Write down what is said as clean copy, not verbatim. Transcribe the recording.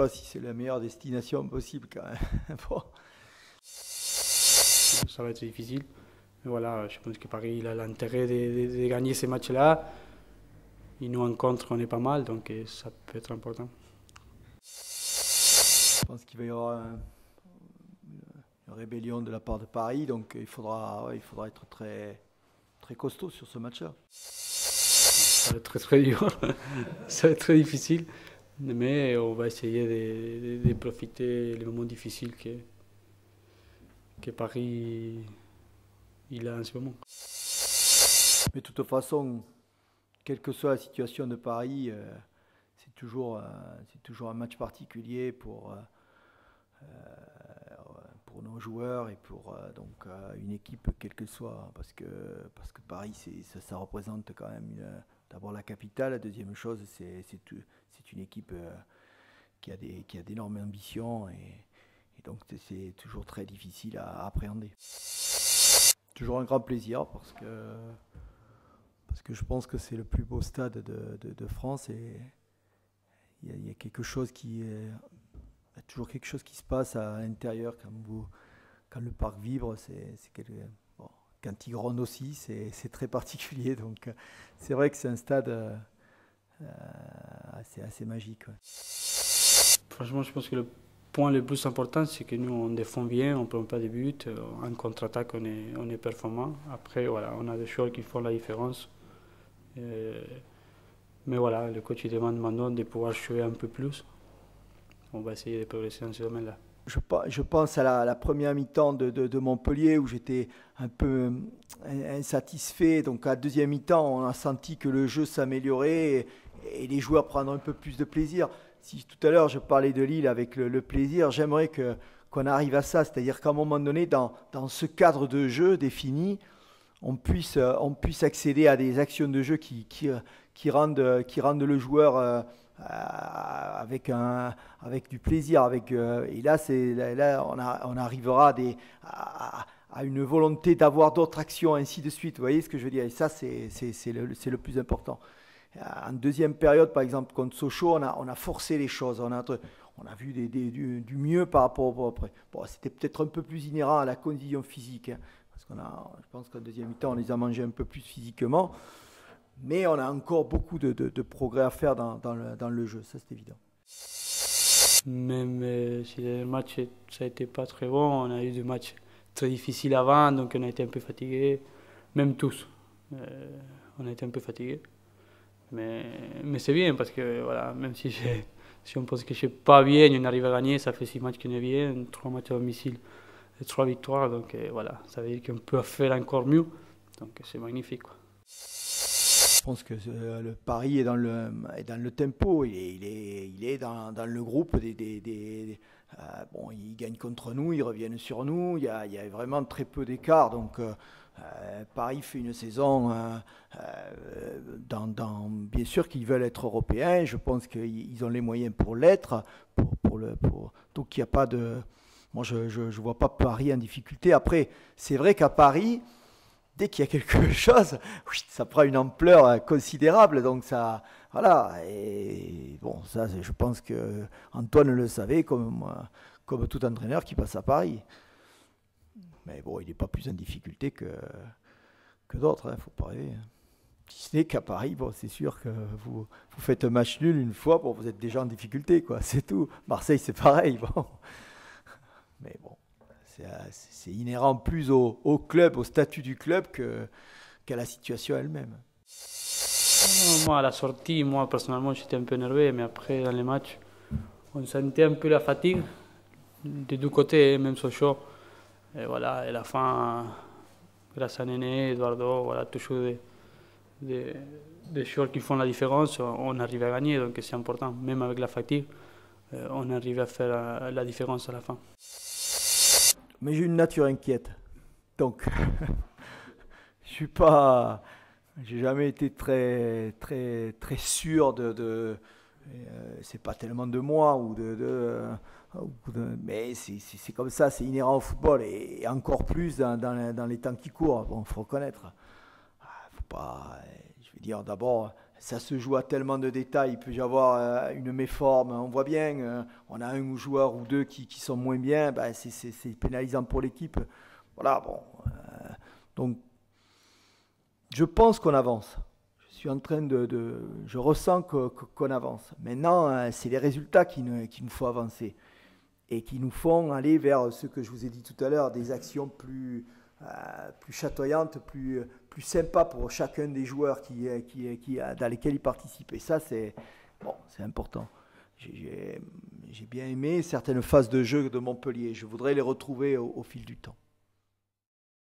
pas si c'est la meilleure destination possible quand même. Bon. Ça va être difficile. Mais voilà, je pense que Paris il a l'intérêt de gagner ces matchs-là. Il nous rencontre, on est pas mal, donc ça peut être important. Je pense qu'il va y avoir une rébellion de la part de Paris, donc il faudra être très, très costaud sur ce match-là. Ça va être très très dur, ça va être très difficile, mais on va essayer de profiter des moments difficiles que Paris il a en ce moment. Mais de toute façon, quelle que soit la situation de Paris, c'est toujours un match particulier pour nos joueurs et pour une équipe quelle qu'elle soit, parce que Paris ça représente quand même d'abord la capitale, la deuxième chose c'est une équipe qui a d'énormes ambitions et donc c'est toujours très difficile à appréhender. Toujours un grand plaisir parce que je pense que c'est le plus beau stade de France et il y a quelque chose il y a toujours quelque chose qui se passe à l'intérieur quand le parc vibre. Bon, quand il gronde aussi, c'est très particulier. Donc c'est vrai que c'est un stade assez magique. Ouais. Franchement, je pense que le point le plus important, c'est que nous, on défend bien, on ne prend pas de buts, en contre-attaque, on est performant. Après, voilà, on a des choses qui font la différence. Mais voilà, le coach il demande maintenant de pouvoir jouer un peu plus. On va essayer de progresser dans ce domaine-là. Je pense à la première mi-temps de Montpellier où j'étais un peu insatisfait. Donc à la deuxième mi-temps, on a senti que le jeu s'améliorait et les joueurs prennent un peu plus de plaisir. Si tout à l'heure je parlais de Lille avec le plaisir, j'aimerais qu'on arrive à ça. C'est-à-dire qu'à un moment donné, dans ce cadre de jeu défini, on puisse accéder à des actions de jeu qui rendent le joueur avec du plaisir. Et là, on arrivera à une volonté d'avoir d'autres actions, ainsi de suite. Vous voyez ce que je veux dire? Et ça, c'est le plus important. En deuxième période, par exemple, contre Sochaux, on a forcé les choses. On a vu du mieux par rapport au après. Bon, c'était peut-être un peu plus inhérent à la condition physique. Hein, parce je pense qu'en deuxième mi-temps, on les a mangés un peu plus physiquement. Mais on a encore beaucoup de progrès à faire dans le jeu, ça c'est évident. Même si le match ça a été pas très bon, on a eu des matchs très difficiles avant, donc on a été un peu fatigués, même tous. On a été un peu fatigués. Mais c'est bien parce que voilà, même si on pense que je suis pas bien, on arrive à gagner, ça fait 6 matchs qu'on est bien, 3 matchs à domicile et 3 victoires, donc voilà, ça veut dire qu'on peut faire encore mieux, donc c'est magnifique, quoi. Je pense que le Paris est dans le tempo, il est dans le groupe bon, ils gagnent contre nous, ils reviennent sur nous, il y a vraiment très peu d'écart, donc Paris fait une saison bien sûr qu'ils veulent être européens, je pense qu'ils ont les moyens pour l'être, donc il n'y a pas de... Moi je vois pas Paris en difficulté. Après, c'est vrai qu'à Paris, dès qu'il y a quelque chose, ça prend une ampleur considérable. Donc ça, voilà. Et bon, ça, je pense que Antoine le savait, comme tout entraîneur qui passe à Paris. Mais bon, il n'est pas plus en difficulté que d'autres. Faut pas rêver. Si ce n'est qu'à Paris, bon, c'est sûr que vous faites un match nul une fois, bon, vous êtes déjà en difficulté, quoi. C'est tout. Marseille, c'est pareil. Bon. Mais bon. C'est inhérent plus au club, au statut du club qu'à la situation elle-même. Moi, à la sortie, moi personnellement, j'étais un peu énervé, mais après, dans les matchs, on sentait un peu la fatigue des deux côtés, même Sochaux. Et voilà, et la fin, grâce à Néné, Eduardo, voilà, toujours des choses qui font la différence, on arrive à gagner, donc c'est important. Même avec la fatigue, on arrive à faire la différence à la fin. Mais j'ai une nature inquiète. Donc, j'ai jamais été très, très, très sûr c'est pas tellement de moi mais c'est comme ça, c'est inhérent au football et encore plus dans les temps qui courent. Bon, faut reconnaître. Faut pas, je veux dire, d'abord, ça se joue à tellement de détails. Il peut y avoir une méforme, on voit bien, on a un joueur ou deux qui sont moins bien, ben c'est pénalisant pour l'équipe. Voilà, bon. Donc, je pense qu'on avance. Je suis en train je ressens qu'on avance. Maintenant, c'est les résultats qu'il nous faut avancer et qui nous font aller vers ce que je vous ai dit tout à l'heure, des actions plus chatoyantes, plus sympas pour chacun des joueurs dans lesquels ils participent. Et ça, c'est important. J'ai bien aimé certaines phases de jeu de Montpellier. Je voudrais les retrouver au fil du temps.